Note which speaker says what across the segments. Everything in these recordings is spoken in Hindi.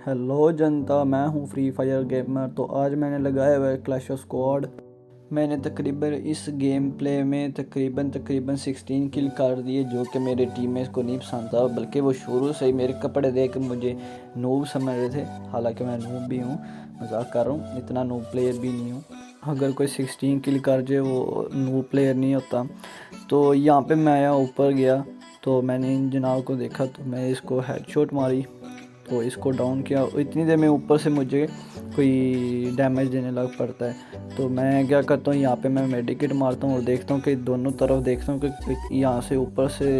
Speaker 1: हेलो जनता, मैं हूँ फ्री फायर गेमर। तो आज मैंने लगाया हुआ है क्लैश ऑफ स्क्वाड। मैंने तकरीबन इस गेम प्ले में तकरीबन 16 किल कर दिए, जो कि मेरे टीममेट्स को नहीं पसंद था, बल्कि वो शुरू से ही मेरे कपड़े देख कर मुझे नूब समझ रहे थे। हालांकि मैं नूब भी हूँ, मजाक कर रहा हूँ, इतना नूब प्लेयर भी नहीं हूँ। अगर कोई 16 किल कर जाए वो नूब प्लेयर नहीं होता। तो यहाँ पे मैं आया, ऊपर गया तो मैंने इन जनाब को देखा, तो मैं इसको हेडशॉट मारी, तो इसको डाउन किया। इतनी देर में ऊपर से मुझे कोई डैमेज देने लग पड़ता है, तो मैं क्या करता हूँ, यहाँ पे मैं मेडिकेट मारता हूँ और देखता हूँ कि दोनों तरफ देखता हूँ कि यहाँ से ऊपर से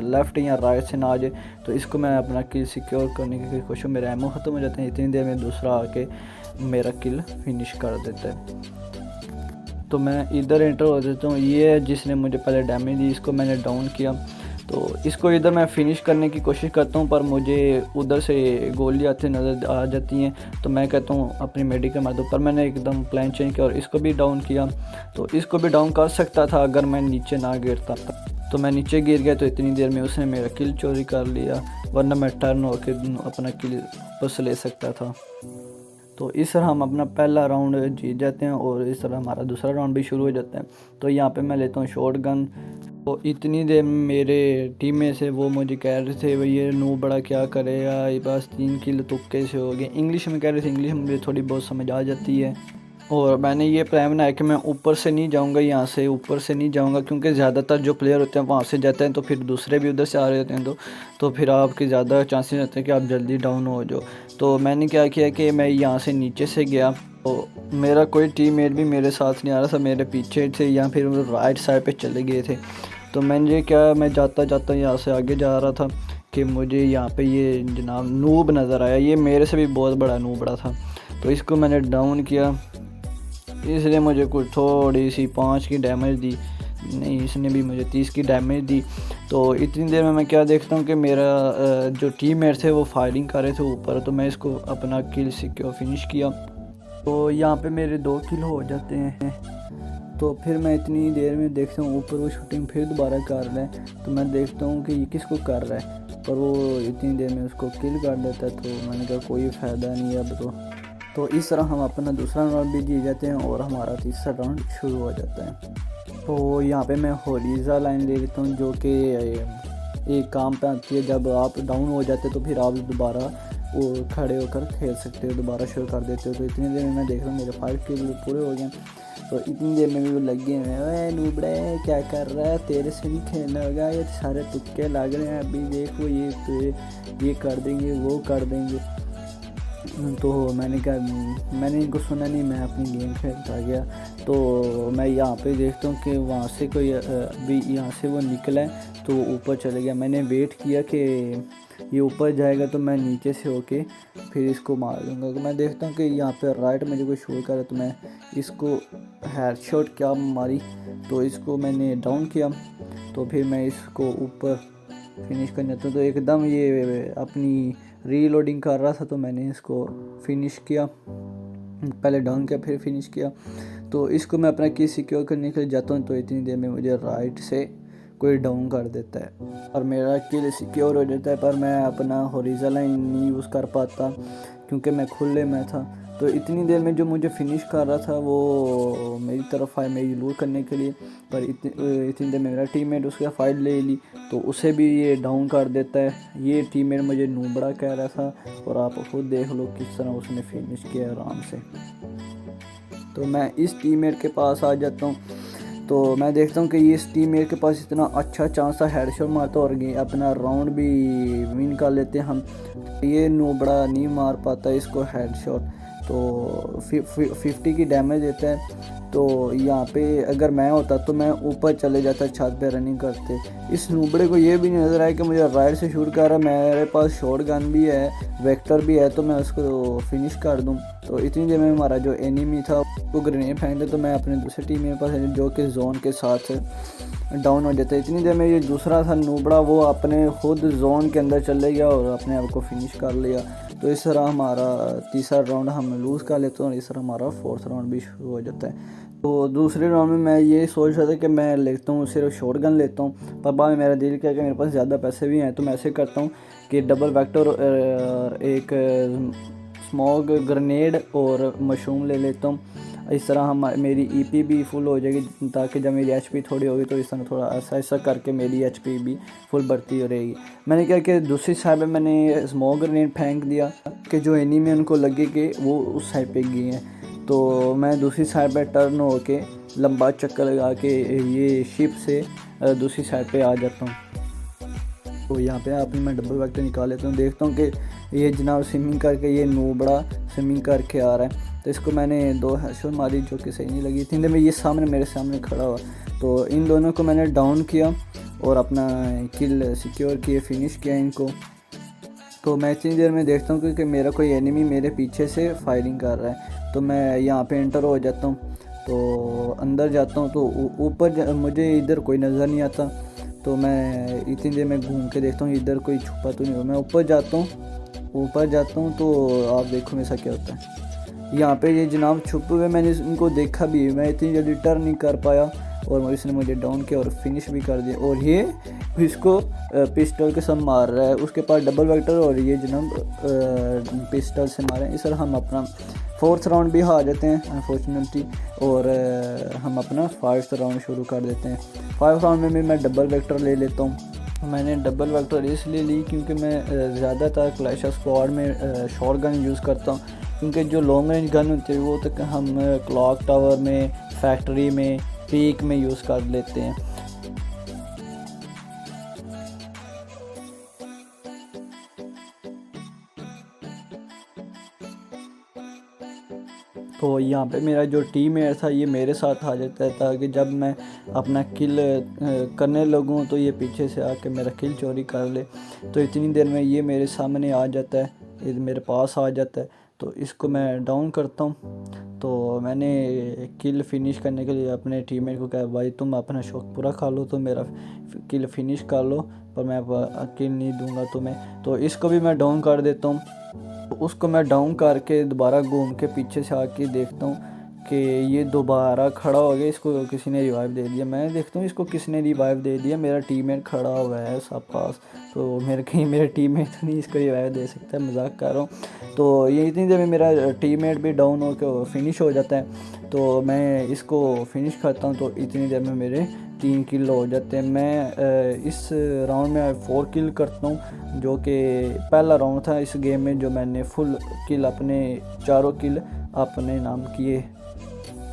Speaker 1: लेफ़्ट या राइट से ना आ जाए। तो इसको मैं अपना किल सिक्योर करने की कोशिश, मेरे एमओ ख़त्म हो जाते हैं, इतनी देर में दूसरा आके मेरा किल फिनिश कर देता है। तो मैं इधर एंटर हो जाता हूँ। ये है जिसने मुझे पहले डैमेज दी, इसको मैंने डाउन किया। तो इसको इधर मैं फ़िनिश करने की कोशिश करता हूँ, पर मुझे उधर से गोली आते नज़र आ जाती हैं। तो मैं कहता हूँ अपनी मेडिकल मार दो, पर मैंने एकदम प्लान चेंज किया और इसको भी डाउन किया। तो इसको भी डाउन कर सकता था अगर मैं नीचे ना गिरता। तो मैं नीचे गिर गया, तो इतनी देर में उसने मेरा किल चोरी कर लिया, वरना मैं टर्न होकर अपना किल वापस ले सकता था। तो इस तरह हम अपना पहला राउंड जीत जाते हैं और इस तरह हमारा दूसरा राउंड भी शुरू हो जाता है। तो यहाँ पे मैं लेता हूँ शॉट गन। तो इतनी देर मेरे टीम में से वो मुझे कह रहे थे भाई ये नू बड़ा क्या करेगा, ये बस 3 किल तुक्के से हो गए। इंग्लिश में कह रहे थे, इंग्लिश में मुझे थोड़ी बहुत समझ आ जाती है। और मैंने ये प्लान बनाया कि मैं ऊपर से नहीं जाऊंगा, यहाँ से ऊपर से नहीं जाऊंगा, क्योंकि ज़्यादातर जो प्लेयर होते हैं वहाँ से जाते हैं, तो फिर दूसरे भी उधर से आ रहे होते हैं, तो फिर आपके ज़्यादा चांसेस होते हैं कि आप जल्दी डाउन हो जाओ। तो मैंने क्या किया कि मैं यहाँ से नीचे से गया, तो मेरा कोई टीममेट भी मेरे साथ नहीं आ रहा था, मेरे पीछे थे या फिर राइट साइड पे चले गए थे। तो मैंने क्या, मैं जाता जाता यहाँ से आगे जा रहा था कि मुझे यहाँ पे ये जनाब नूब नज़र आया। ये मेरे से भी बहुत बड़ा नूबड़ा था, तो इसको मैंने डाउन किया। इसने मुझे कुछ थोड़ी सी 5 की डैमेज दी, नहीं इसने भी मुझे 30 की डैमेज दी। तो इतनी देर में मैं क्या देखता हूँ कि मेरा जो टीममेट थे वो फायरिंग कर रहे थे ऊपर, तो मैं इसको अपना किल सिक्योर फिनिश किया। तो यहाँ पे मेरे 2 किल हो जाते हैं। तो फिर मैं इतनी देर में देखता हूँ ऊपर वो शूटिंग फिर दोबारा कर रहा है, तो मैं देखता हूँ कि ये किसको कर रहा है, पर वो इतनी देर में उसको किल कर देता है। तो मैंने कहा कोई फ़ायदा नहीं है अब। तो इस तरह हम अपना दूसरा राउंड भी जीत जाते हैं और हमारा तीसरा राउंड शुरू हो जाता है। तो यहाँ पे मैं होरीज़ा लाइन ले लेता हूँ, जो कि एक काम पे आती है, जब आप डाउन हो जाते हो तो फिर आप दोबारा वो खड़े होकर खेल सकते हो, दोबारा शुरू कर देते हो। तो इतनी देर में मैं देख रहा हूँ मेरे 5 किल पूरे हो गए। तो इतनी देर में भी वो लग गए हैं, नूबड़े क्या कर रहा है, तेरे से नहीं खेलना होगा, ये सारे तुक्के लग रहे हैं, अभी देखो ये कर देंगे वो कर देंगे। तो मैंने इनको सुना नहीं, मैं अपनी गेम खेलता गया। तो मैं यहाँ पे देखता हूँ कि वहाँ से कोई अभी यहाँ से वो निकला है, तो ऊपर चले गया। मैंने वेट किया कि ये ऊपर जाएगा, तो मैं नीचे से होके फिर इसको मार दूँगा। तो मैं देखता हूँ कि यहाँ पे राइट मुझे कोई शूट करे, तो मैं इसको हेडशॉट क्या मारी, तो इसको मैंने डाउन किया। तो फिर मैं इसको ऊपर फिनिश कर जाता हूँ। तो एकदम ये अपनी रीलोडिंग कर रहा था, तो मैंने इसको फिनिश किया, पहले डाउन किया फिर फिनिश किया। तो इसको मैं अपना की सिक्योर करने के लिए जाता हूँ, तो इतनी देर में मुझे राइट से कोई डाउन कर देता है और मेरा किल सिक्योर हो जाता है। पर मैं अपना होरिज़ा लाइन नहीं यूज़ कर पाता क्योंकि मैं खुले में था। तो इतनी देर में जो मुझे फिनिश कर रहा था वो मेरी तरफ आया मेरी लूट करने के लिए, पर इतनी देर में मेरा टीममेट उसका फाइट ले ली, तो उसे भी ये डाउन कर देता है। ये टीममेट मुझे नूबड़ा कह रहा था और आप खुद देख लो किस तरह उसने फिनिश किया आराम से। तो मैं इस टीममेट के पास आ जाता हूँ, तो मैं देखता हूँ कि ये इस टीममेट के पास इतना अच्छा चांस था हेडशॉट मारता और अपना राउंड भी विन कर लेते हैं हम। ये नूबड़ा नहीं मार पाता इसको हेडशॉट, तो 50 की डैमेज देता है। तो यहाँ पे अगर मैं होता तो मैं ऊपर चले जाता छत पे रनिंग करते। इस नूबड़े को ये भी नहीं नज़र आया कि मुझे राइट से शूट कर रहा है, मेरे पास शॉट गन भी है, वेक्टर भी है, तो मैं उसको फिनिश कर दूँ। तो इतनी देर में हमारा जो एनिमी था वो ग्रेनेड फेंक दे, तो मैं अपने दूसरे टीम में पास जो कि जोन के साथ डाउन हो जाता है। इतनी देर में ये दूसरा था नूबड़ा, वो अपने खुद जोन के अंदर चले गया और अपने आप को फिनिश कर लिया। तो इस तरह हमारा तीसरा राउंड हम लूज़ कर लेते हैं और इस तरह हमारा 4th राउंड भी शुरू हो जाता है। तो दूसरे राउंड में मैं ये सोच रहा था कि मैं लेता हूँ सिर्फ शॉटगन लेता हूँ, पर बाद में मेरा दिल किया कि मेरे पास ज़्यादा पैसे भी हैं, तो मैं ऐसे करता हूँ कि डबल वेक्टर एक स्मोक ग्रेनेड और मशरूम ले लेता हूँ। इस तरह हम मेरी ईपी भी फुल हो जाएगी, ताकि जब मेरी एचपी थोड़ी होगी तो इस तरह थोड़ा ऐसा ऐसा करके मेरी एचपी भी फुल बढ़ती हो रहेगी। मैंने क्या कि दूसरी साइड पे मैंने स्मोक ग्रेनेड फेंक दिया कि जो एनिमी उनको लगे कि वो उस साइड पे गए हैं। तो मैं दूसरी साइड पे टर्न हो के लंबा चक्कर लगा के ये शिप से दूसरी साइड पे आ जाता हूँ। तो यहाँ पे अपनी मैं डबल वेक्टर निकाल लेता हूँ, देखता हूँ कि ये जनाब स्विमिंग करके ये नूबड़ा स्विमिंग करके आ रहा है। तो इसको मैंने 2 हेडशॉट मारी जो कि सही नहीं लगी। इतनी देर में ये सामने मेरे सामने खड़ा हुआ, तो इन दोनों को मैंने डाउन किया और अपना किल सिक्योर किए, फिनिश किया इनको। तो मैं इतनी देर में देखता हूँ कि मेरा कोई एनिमी मेरे पीछे से फायरिंग कर रहा है। तो मैं यहाँ पे एंटर हो जाता हूँ, तो अंदर जाता हूँ, तो ऊपर मुझे इधर कोई नज़र नहीं आता। तो मैं इतनी देर में घूम के देखता हूँ इधर कोई छुपा तो नहीं हो। मैं ऊपर जाता हूँ तो आप देखो मेरे साथ क्या होता है। यहाँ पे ये जनाब छुपे हुए, मैंने इनको देखा भी, मैं इतनी जल्दी टर्न नहीं कर पाया और इसने मुझे डाउन किया और फिनिश भी कर दिया। और ये इसको पिस्टल के साथ मार रहा है, उसके पास डबल वेक्टर और ये जनाब पिस्टल से मारे। इस तरह हम अपना 4th राउंड भी हार जाते हैं अनफॉर्चुनेटली, और हम अपना 5th राउंड शुरू कर देते हैं। 5th राउंड में भी मैं डबल वेक्टर ले लेता हूँ। मैंने डबल वेक्टर इसलिए ली क्योंकि मैं ज़्यादातर क्लैश ऑफ स्क्वाड में शॉटगन यूज़ करता हूँ, क्योंकि जो लॉन्ग रेंज गन होती है वो तो हम क्लॉक टावर में, फैक्ट्री में, पीक में यूज़ कर लेते हैं। तो यहाँ पे मेरा जो टीममेट था ये मेरे साथ आ जाता है, ताकि जब मैं अपना किल करने लगूँ तो ये पीछे से आके मेरा किल चोरी कर ले। तो इतनी देर में ये मेरे सामने आ जाता है, ये मेरे पास आ जाता है, तो इसको मैं डाउन करता हूँ। तो मैंने किल फिनिश करने के लिए अपने टीममेट को कहा, भाई तुम अपना शौक पूरा खा लो तो मेरा किल फिनिश कर लो, पर मैं किल नहीं दूंगा तुम्हें। तो इसको भी मैं डाउन कर देता हूँ। तो उसको मैं डाउन करके दोबारा घूम के पीछे से आके देखता हूँ कि ये दोबारा खड़ा हो गया, इसको किसी ने रिवाइव दे दिया। मैं देखता हूँ इसको किसी ने रिवाइव दे दिया, मेरा टीममेट खड़ा हुआ है सब पास। तो मेरे टीममेट तो नहीं इसको रिवाइव दे सकता, मजाक कर रहा हूँ। तो ये इतनी देर में मेरा टीममेट भी डाउन होकर फिनिश हो जाता है, तो मैं इसको फिनिश करता हूँ। तो इतनी देर में मेरे 3 किल हो जाते हैं। मैं इस राउंड में 4 किल करता हूँ, जो कि पहला राउंड था इस गेम में जो मैंने फुल किल अपने 4 किल अपने नाम किए।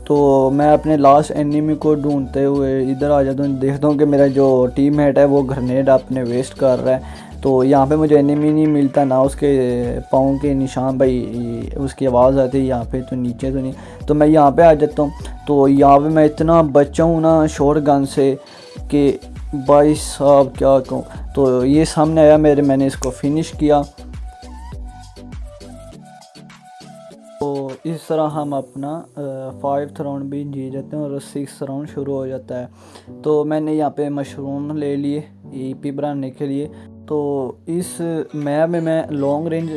Speaker 1: तो मैं अपने लास्ट एनिमी को ढूंढते हुए इधर आ जाता हूँ, देखता हूँ कि मेरा जो टीममेट है वो ग्रेनेड अपने वेस्ट कर रहा है। तो यहाँ पे मुझे एनिमी नहीं मिलता, ना उसके पाँव के निशान, भाई उसकी आवाज़ आती है यहाँ पे, तो नीचे तो नहीं। तो मैं यहाँ पे आ जाता हूँ। तो यहाँ पे मैं इतना बचा हूँ ना शॉटगन से कि भाई साहब क्या कहूँ। तो ये सामने आया मेरे, मैंने इसको फिनिश किया। तो इस तरह हम अपना 5th राउंड भी जीत जाते हैं और 6th राउंड शुरू हो जाता है। तो मैंने यहाँ पे मशरूम ले लिए ईपी बनाने के लिए। तो इस मैप में मैं लॉन्ग रेंज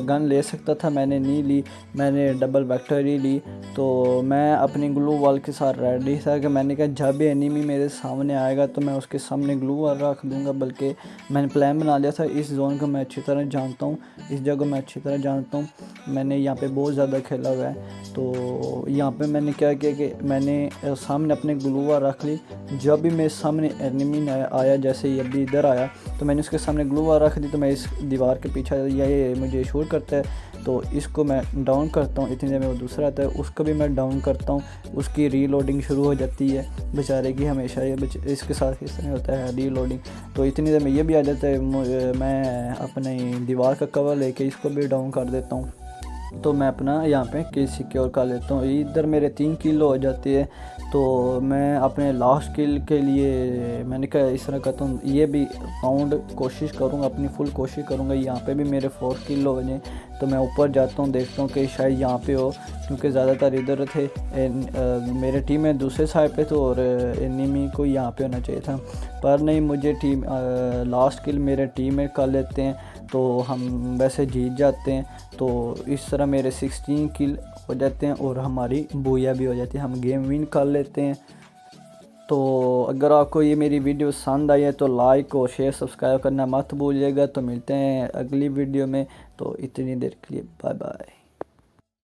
Speaker 1: गन ले सकता था, मैंने नहीं ली, मैंने डबल वेक्टर ही ली। तो मैं अपनी ग्लू वॉल के साथ रेडी था कि मैंने कहा जब भी एनिमी मेरे सामने आएगा तो मैं उसके सामने ग्लू वॉल रख दूँगा। बल्कि मैंने प्लान बना लिया था, इस जोन को मैं अच्छी तरह जानता हूँ, इस जगह मैं अच्छी तरह जानता हूँ, मैंने यहाँ पे बहुत ज़्यादा खेला हुआ है। तो यहाँ पे मैंने क्या किया कि मैंने सामने अपने ग्लू वॉल रख ली। जब भी मेरे सामने एनिमी आया, जैसे ये अभी इधर आया, तो मैंने उसके सामने ग्लू वॉल रख दी। तो मैं इस दीवार के पीछे ये मुझे शूट करता है, तो इसको मैं डाउन करता हूँ। इतनी देर में वो दूसरा आता है, उसको भी मैं डाउन करता हूँ। उसकी रीलोडिंग शुरू हो जाती है बेचारे की, हमेशा ये इसके साथ इस तरह होता है रीलोडिंग। तो इतनी देर में ये भी आ जाता है, मैं अपनी दीवार का कवर लेके इसको भी डाउन कर देता हूँ। तो मैं अपना यहाँ पे किल सिक्योर कर लेता हूँ। इधर मेरे 3 किल हो जाती है। तो मैं अपने लास्ट किल के लिए मैंने कहा इस तरह करता हूँ, ये भी राउंड कोशिश करूँगा, अपनी फुल कोशिश करूँगा यहाँ पे भी मेरे 4 किल हो जाए। तो मैं ऊपर जाता हूँ, देखता हूँ कि शायद यहाँ पे हो, क्योंकि ज़्यादातर इधर थे। मेरे टीम में दूसरे साइड पे तो, और एनिमी को यहाँ पे होना चाहिए था, पर नहीं, मुझे लास्ट किल मेरे टीम में कर लेते हैं। तो हम वैसे जीत जाते हैं। तो इस तरह मेरे 16 किल हो जाते हैं और हमारी बूया भी हो जाती है, हम गेम विन कर लेते हैं। तो अगर आपको ये मेरी वीडियो पसंद आई है तो लाइक और शेयर सब्सक्राइब करना मत भूलिएगा। तो मिलते हैं अगली वीडियो में, तो इतनी देर के लिए बाय बाय।